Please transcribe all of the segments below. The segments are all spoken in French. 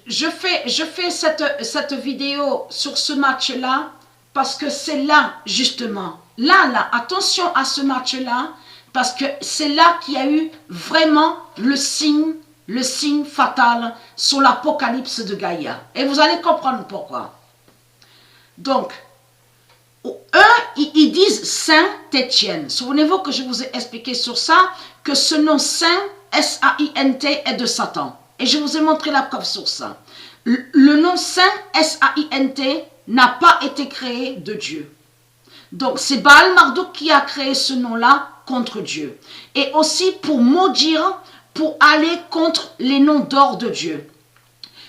je fais cette vidéo sur ce match-là parce que c'est là, justement, là, attention à ce match-là, parce que c'est là qu'il y a eu vraiment le signe fatal sur l'Apocalypse de Gaïa. Et vous allez comprendre pourquoi. Donc, eux, ils disent Saint-Étienne. Souvenez-vous que je vous ai expliqué sur ça, que ce nom Saint, S-A-I-N-T, est de Satan. Et je vous ai montré la preuve sur ça. Le nom Saint, S-A-I-N-T, n'a pas été créé de Dieu. Donc, c'est Baal Marduk qui a créé ce nom-là contre Dieu. Et aussi pour maudire, pour aller contre les noms d'or de Dieu.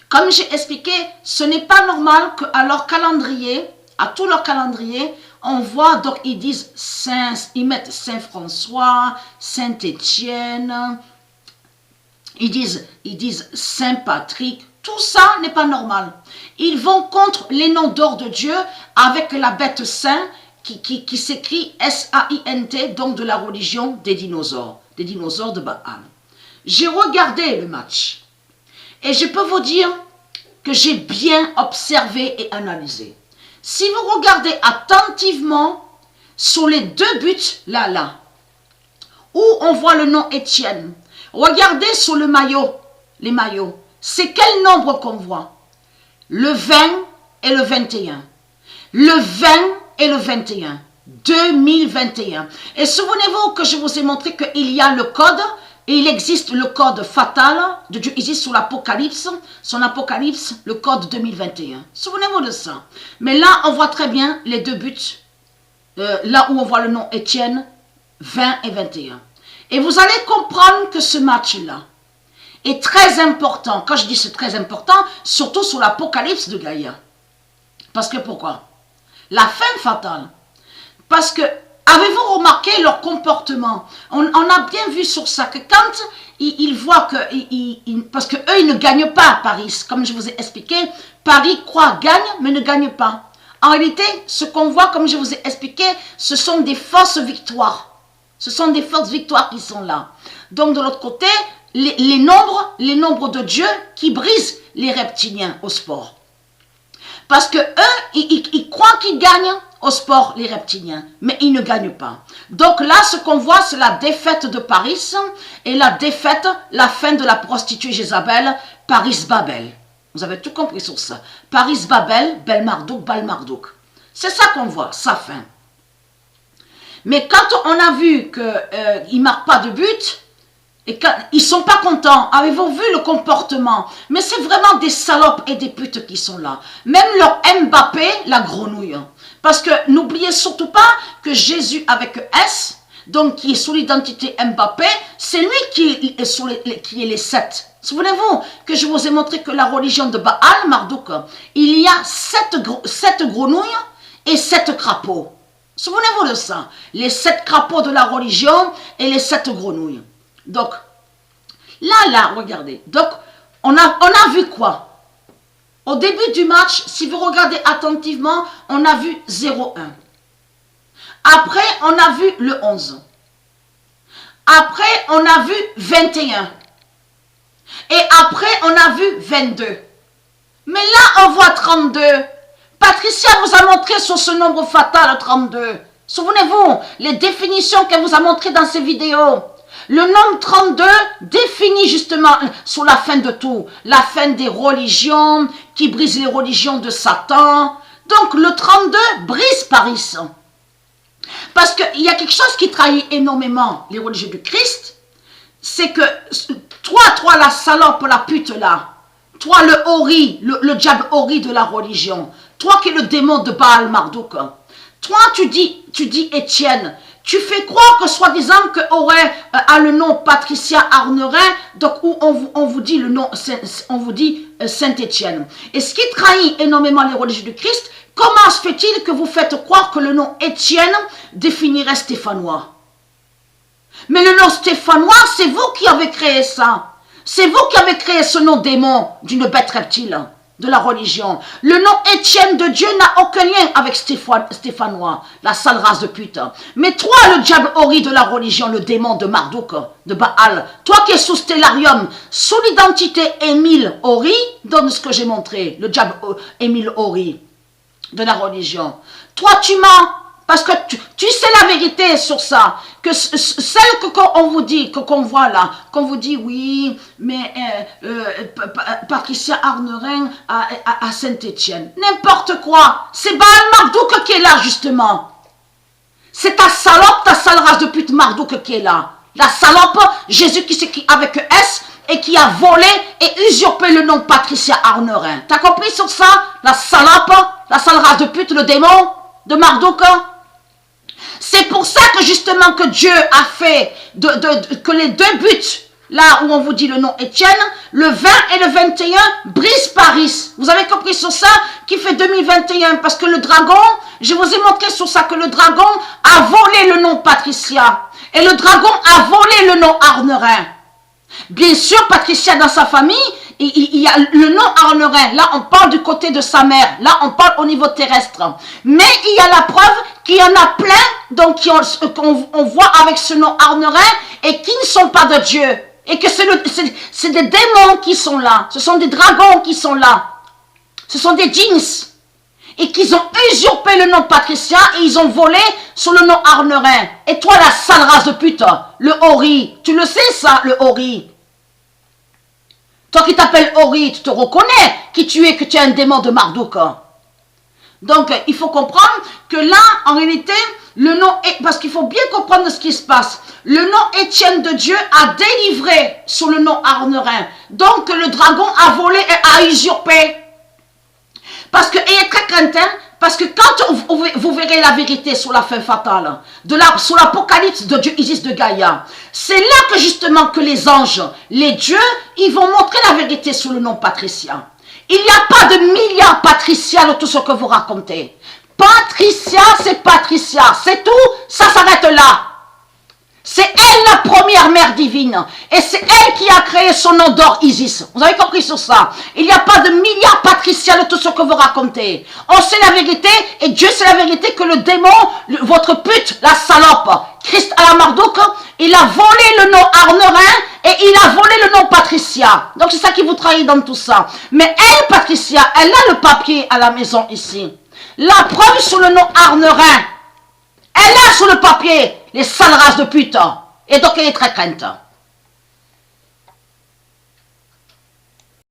Comme j'ai expliqué, ce n'est pas normal qu'à leur calendrier, à tout leur calendrier, on voit, donc ils disent Saint, ils mettent Saint François, Saint Étienne, ils disent Saint Patrick. Tout ça n'est pas normal. Ils vont contre les noms d'or de Dieu avec la bête Saint qui s'écrit S-A-I-N-T, donc de la religion des dinosaures de Baal. J'ai regardé le match et je peux vous dire que j'ai bien observé et analysé. Si vous regardez attentivement sur les deux buts, là, où on voit le nom Étienne, regardez sur le maillot, les maillots. C'est quel nombre qu'on voit? Le 20 et le 21. Le 20 et le 21. 2021. Et souvenez-vous que je vous ai montré qu'il y a le code, et il existe le code fatal de Dieu, existe sur l'Apocalypse, son Apocalypse, le code 2021. Souvenez-vous de ça. Mais là, on voit très bien les deux buts, là où on voit le nom Étienne, 20 et 21. Et vous allez comprendre que ce match-là est très important. Quand je dis c'est très important, surtout sur l'Apocalypse de Gaïa. Parce que pourquoi? La fin fatale. Parce que, avez-vous remarqué leur comportement? On a bien vu sur ça que quand ils voient que, parce que eux ils ne gagnent pas à Paris, comme je vous ai expliqué, Paris croit, gagne, mais ne gagne pas. En réalité, ce qu'on voit, comme je vous ai expliqué, ce sont des fausses victoires. Ce sont des fausses victoires qui sont là. Donc de l'autre côté, les nombres de Dieu qui brisent les reptiliens au sport. Parce que eux, ils croient qu'ils gagnent au sport, les reptiliens, mais ils ne gagnent pas. Donc là, ce qu'on voit, c'est la défaite de Paris et la fin de la prostituée Jézabel, Paris-Babel. Vous avez tout compris sur ça. Paris-Babel, Bel-Marduk, Bal-Marduk. C'est ça qu'on voit, sa fin. Mais quand on a vu qu'ils ne marquent pas de but, et quand ils ne sont pas contents, avez-vous vu le comportement? Mais c'est vraiment des salopes et des putes qui sont là. Même leur Mbappé, la grenouille. Parce que n'oubliez surtout pas que Jésus avec S, donc qui est sous l'identité Mbappé, c'est lui qui est les 7. Souvenez-vous que je vous ai montré que la religion de Baal, Marduk, il y a 7 grenouilles et 7 crapauds. Souvenez-vous de ça. Les 7 crapauds de la religion et les 7 grenouilles. Donc, là, regardez. Donc, on a vu quoi? Au début du match, si vous regardez attentivement, on a vu 0-1. Après, on a vu le 11. Après, on a vu 21. Et après, on a vu 22. Mais là, on voit 32. Patricia vous a montré sur ce nombre fatal 32. Souvenez-vous, les définitions qu'elle vous a montrées dans ces vidéos. Le nombre 32 définit justement sur la fin de tout, la fin des religions, qui brise les religions de Satan. Donc le 32 brise Paris. Parce qu'il y a quelque chose qui trahit énormément les religieux du Christ, c'est que toi la salope, la pute là, toi le hori, le diable hori de la religion, toi qui es le démon de Baal Marduk, toi tu dis Étienne, tu fais croire que soi-disant que aurait a le nom Patricia Arnerin, donc où on vous dit le nom, on vous dit Saint-Étienne. Et ce qui trahit énormément les religieux du Christ, comment se fait-il que vous faites croire que le nom Étienne définirait stéphanois? Mais le nom stéphanois, c'est vous qui avez créé ça. C'est vous qui avez créé ce nom démon d'une bête reptile. de la religion. Le nom Étienne de Dieu n'a aucun lien avec Stéphanois, la sale race de pute. Mais toi, le diable Ori de la religion, le démon de Marduk, de Baal, toi qui es sous Stellarium, sous l'identité Émile Ori, donne ce que j'ai montré, le diable Émile Ori de la religion. Toi, tu mens. Parce que tu sais la vérité sur ça, que celle qu'on vous dit, qu'on voit là, qu'on vous dit oui, mais Patricia Arnerin à Saint-Étienne, n'importe quoi, c'est Baal Marduk qui est là justement. C'est ta salope, ta sale race de pute Marduk qui est là. La salope, Jésus qui s'écrit avec S et qui a volé et usurpé le nom de Patricia Arnerin. T'as compris sur ça? La salope, la sale race de pute, le démon de Marduk. C'est pour ça que justement que Dieu a fait que les deux buts, là où on vous dit le nom Étienne, le 20 et le 21, brise Paris. Vous avez compris sur ça? Qui fait 2021? Parce que le dragon, je vous ai montré sur ça que le dragon a volé le nom Patricia. Et le dragon a volé le nom Arnerin. Bien sûr, Patricia dans sa famille, il y a le nom Arnerin. Là, on parle du côté de sa mère. Là, on parle au niveau terrestre. Mais il y a la preuve qu'il y en a plein donc qu'on voit avec ce nom Arnerin et qui ne sont pas de Dieu. Et que c'est des démons qui sont là. Ce sont des dragons qui sont là. Ce sont des djinns. Et qu'ils ont usurpé le nom de Patricia et ils ont volé sur le nom Arnerin. Et toi, la sale race de pute, le Ori, tu le sais ça, le Ori. Toi qui t'appelles Ori, tu te reconnais qui tu es, que tu es un démon de Marduk. Donc, il faut comprendre que là, en réalité, le nom est, parce qu'il faut bien comprendre ce qui se passe. Le nom Étienne de Dieu a délivré sur le nom Arnerin. Donc, le dragon a volé et a usurpé. Parce que, ayez très craintin, parce que quand vous verrez la vérité sur la fin fatale, sur l'apocalypse de Dieu Isis de Gaïa, c'est là que justement que les anges, les dieux, ils vont montrer la vérité sur le nom Patricia. Il n'y a pas de milliards Patricia de tout ce que vous racontez. Patricia, c'est Patricia, c'est tout, ça s'arrête là. C'est elle la première mère divine. Et c'est elle qui a créé son nom d'or Isis. Vous avez compris sur ça? Il n'y a pas de milliards Patricia de tout ce que vous racontez. On sait la vérité et Dieu sait la vérité que le démon, votre pute, la salope, Christ à la Marduk, il a volé le nom Arnerin et il a volé le nom Patricia. Donc c'est ça qui vous trahit dans tout ça. Mais elle, Patricia, elle a le papier à la maison ici. La preuve sur le nom Arnerin. Elle a sur le papier les sales races de pute. Et donc elle est très crainte.